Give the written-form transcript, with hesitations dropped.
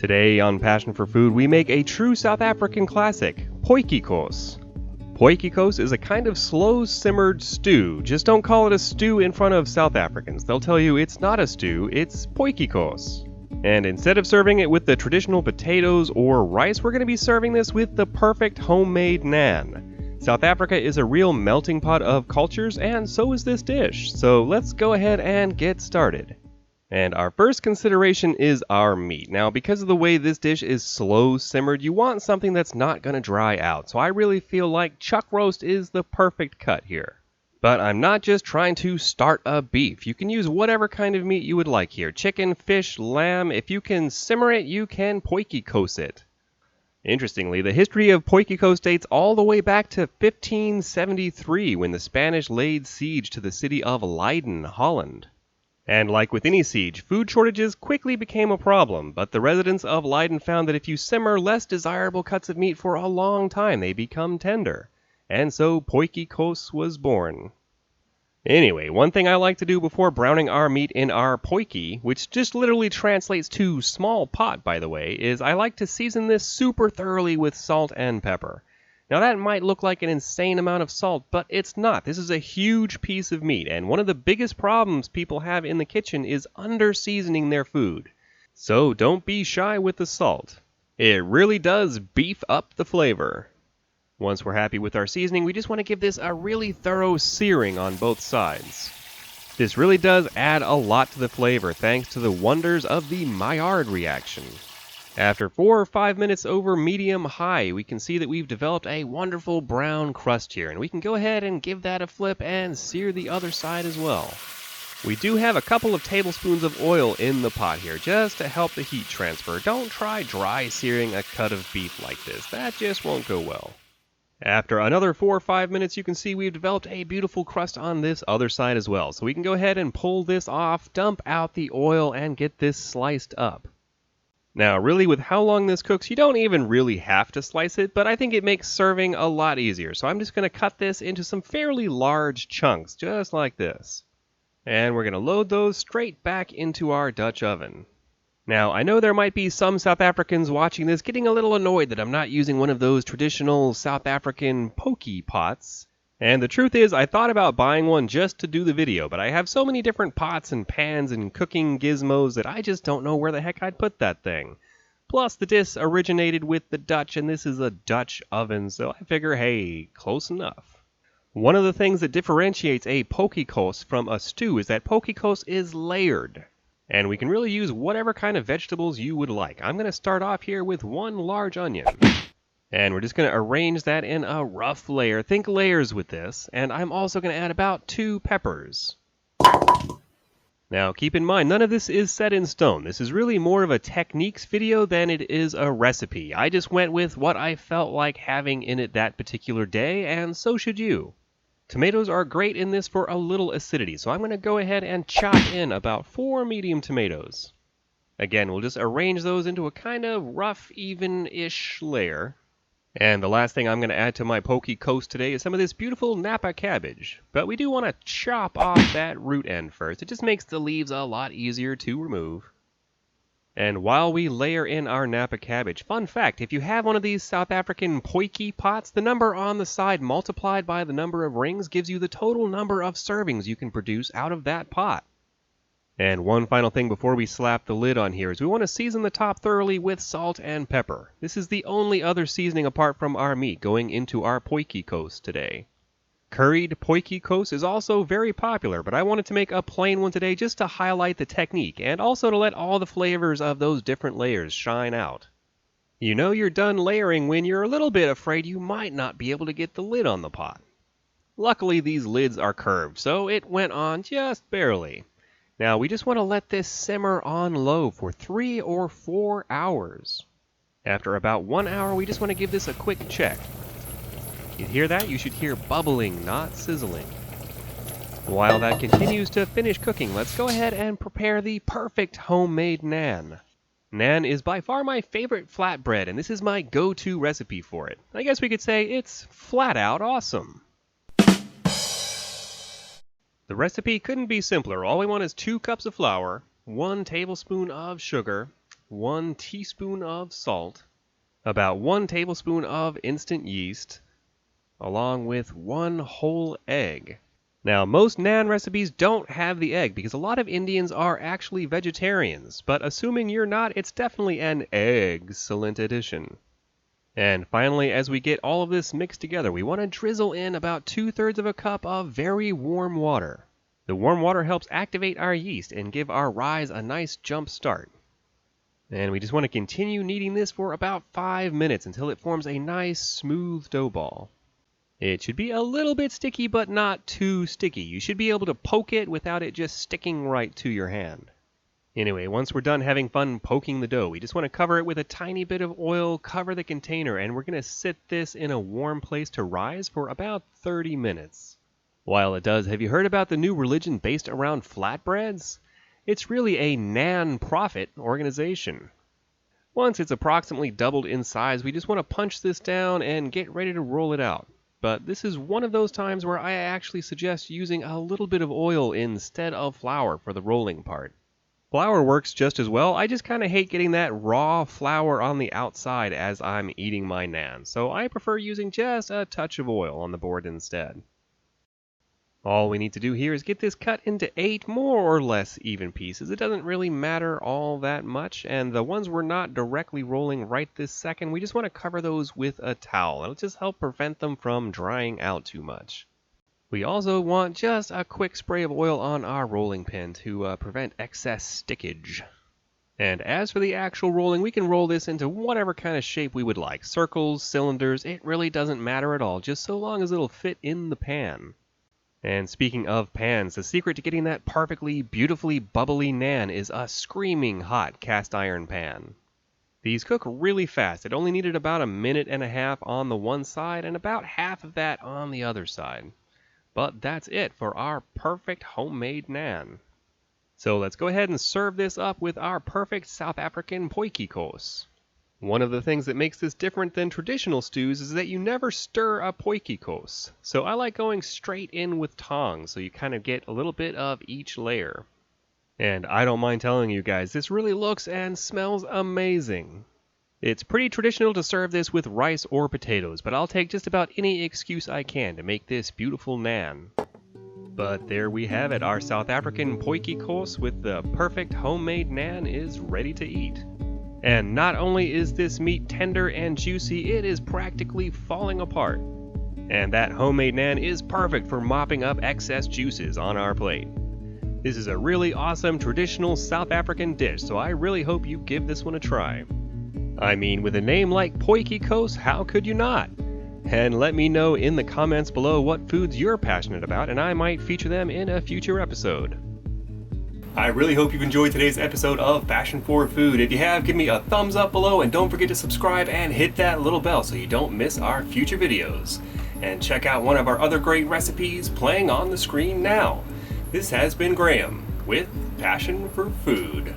Today on Passion for Food, we make a true South African classic, Potjiekos. Potjiekos is a kind of slow-simmered stew. Just don't call it a stew in front of South Africans. They'll tell you it's not a stew, it's Potjiekos. And instead of serving it with the traditional potatoes or rice, we're going to be serving this with the perfect homemade naan. South Africa is a real melting pot of cultures, and so is this dish. So let's go ahead and get started. And our first consideration is our meat. Now, because of the way this dish is slow simmered, you want something that's not going to dry out. So I really feel like chuck roast is the perfect cut here. But I'm not just trying to start a beef. You can use whatever kind of meat you would like here. Chicken, fish, lamb. If you can simmer it, you can Potjiekos it. Interestingly, the history of Potjiekos dates all the way back to 1573 when the Spanish laid siege to the city of Leiden, Holland. And like with any siege, food shortages quickly became a problem, but the residents of Leiden found that if you simmer less desirable cuts of meat for a long time, they become tender. And so Potjiekos was born. Anyway, one thing I like to do before browning our meat in our potjie, which just literally translates to small pot by the way, is I like to season this super thoroughly with salt and pepper. Now that might look like an insane amount of salt, but it's not. This is a huge piece of meat, and one of the biggest problems people have in the kitchen is under-seasoning their food. So don't be shy with the salt. It really does beef up the flavor. Once we're happy with our seasoning, we just want to give this a really thorough searing on both sides. This really does add a lot to the flavor thanks to the wonders of the Maillard reaction. After 4 or 5 minutes over medium-high, we can see that we've developed a wonderful brown crust here, and we can go ahead and give that a flip and sear the other side as well. We do have a couple of tablespoons of oil in the pot here, just to help the heat transfer. Don't try dry searing a cut of beef like this. That just won't go well. After another 4 or 5 minutes, you can see we've developed a beautiful crust on this other side as well. So we can go ahead and pull this off, dump out the oil, and get this sliced up. Now, really, with how long this cooks, you don't even really have to slice it, but I think it makes serving a lot easier. So I'm just going to cut this into some fairly large chunks, just like this. And we're going to load those straight back into our Dutch oven. Now, I know there might be some South Africans watching this getting a little annoyed that I'm not using one of those traditional South African poke pots. And the truth is, I thought about buying one just to do the video, but I have so many different pots and pans and cooking gizmos that I just don't know where the heck I'd put that thing. Plus, the dish originated with the Dutch, and this is a Dutch oven, so I figure, hey, close enough. One of the things that differentiates a Potjiekos from a stew is that Potjiekos is layered. And we can really use whatever kind of vegetables you would like. I'm going to start off here with 1 large onion. And we're just going to arrange that in a rough layer. Think layers with this. And I'm also going to add about 2 peppers. Now keep in mind, none of this is set in stone. This is really more of a techniques video than it is a recipe. I just went with what I felt like having in it that particular day, and so should you. Tomatoes are great in this for a little acidity, so I'm going to go ahead and chop in about 4 medium tomatoes. Again, we'll just arrange those into a kind of rough, even-ish layer. And the last thing I'm going to add to my Potjiekos today is some of this beautiful Napa cabbage. But we do want to chop off that root end first. It just makes the leaves a lot easier to remove. And while we layer in our Napa cabbage, fun fact, if you have one of these South African potjie pots, the number on the side multiplied by the number of rings gives you the total number of servings you can produce out of that pot. And one final thing before we slap the lid on here is we want to season the top thoroughly with salt and pepper. This is the only other seasoning apart from our meat going into our Potjiekos today. Curried Potjiekos is also very popular, but I wanted to make a plain one today just to highlight the technique and also to let all the flavors of those different layers shine out. You know you're done layering when you're a little bit afraid you might not be able to get the lid on the pot. Luckily these lids are curved, so it went on just barely. Now we just want to let this simmer on low for 3 or 4 hours. After about 1 hour, we just want to give this a quick check. You hear that? You should hear bubbling, not sizzling. While that continues to finish cooking, let's go ahead and prepare the perfect homemade naan. Naan is by far my favorite flatbread, and this is my go-to recipe for it. I guess we could say it's flat out awesome. The recipe couldn't be simpler. All we want is 2 cups of flour, 1 tablespoon of sugar, 1 teaspoon of salt, about 1 tablespoon of instant yeast, along with 1 whole egg. Now, most naan recipes don't have the egg because a lot of Indians are actually vegetarians, but assuming you're not, it's definitely an excellent addition. And finally, as we get all of this mixed together, we want to drizzle in about 2/3 of a cup of very warm water. The warm water helps activate our yeast and give our rise a nice jump start. And we just want to continue kneading this for about 5 minutes until it forms a nice smooth dough ball. It should be a little bit sticky, but not too sticky. You should be able to poke it without it just sticking right to your hand. Anyway, once we're done having fun poking the dough, we just want to cover it with a tiny bit of oil, cover the container, and we're going to sit this in a warm place to rise for about 30 minutes. While it does, have you heard about the new religion based around flatbreads? It's really a non-profit organization. Once it's approximately doubled in size, we just want to punch this down and get ready to roll it out. But this is one of those times where I actually suggest using a little bit of oil instead of flour for the rolling part. Flour works just as well, I just kind of hate getting that raw flour on the outside as I'm eating my naan, so I prefer using just a touch of oil on the board instead. All we need to do here is get this cut into 8 more or less even pieces. It doesn't really matter all that much, and the ones we're not directly rolling right this second, we just want to cover those with a towel. It'll just help prevent them from drying out too much. We also want just a quick spray of oil on our rolling pin to prevent excess stickage. And as for the actual rolling, we can roll this into whatever kind of shape we would like. Circles, cylinders, it really doesn't matter at all, just so long as it'll fit in the pan. And speaking of pans, the secret to getting that perfectly, beautifully bubbly naan is a screaming hot cast iron pan. These cook really fast. It only needed about 1.5 minutes on the one side and about half of that on the other side. But that's it for our perfect homemade naan. So let's go ahead and serve this up with our perfect South African potjiekos. One of the things that makes this different than traditional stews is that you never stir a potjiekos. So I like going straight in with tongs so you kind of get a little bit of each layer. And I don't mind telling you guys, this really looks and smells amazing. It's pretty traditional to serve this with rice or potatoes, but I'll take just about any excuse I can to make this beautiful naan. But there we have it, our South African potjiekos with the perfect homemade naan is ready to eat. And not only is this meat tender and juicy, it is practically falling apart. And that homemade naan is perfect for mopping up excess juices on our plate. This is a really awesome traditional South African dish, so I really hope you give this one a try. I mean, with a name like Potjiekos, how could you not? And let me know in the comments below what foods you're passionate about, and I might feature them in a future episode. I really hope you've enjoyed today's episode of Passion for Food. If you have, give me a thumbs up below and don't forget to subscribe and hit that little bell so you don't miss our future videos. And check out one of our other great recipes playing on the screen now. This has been Graham with Passion for Food.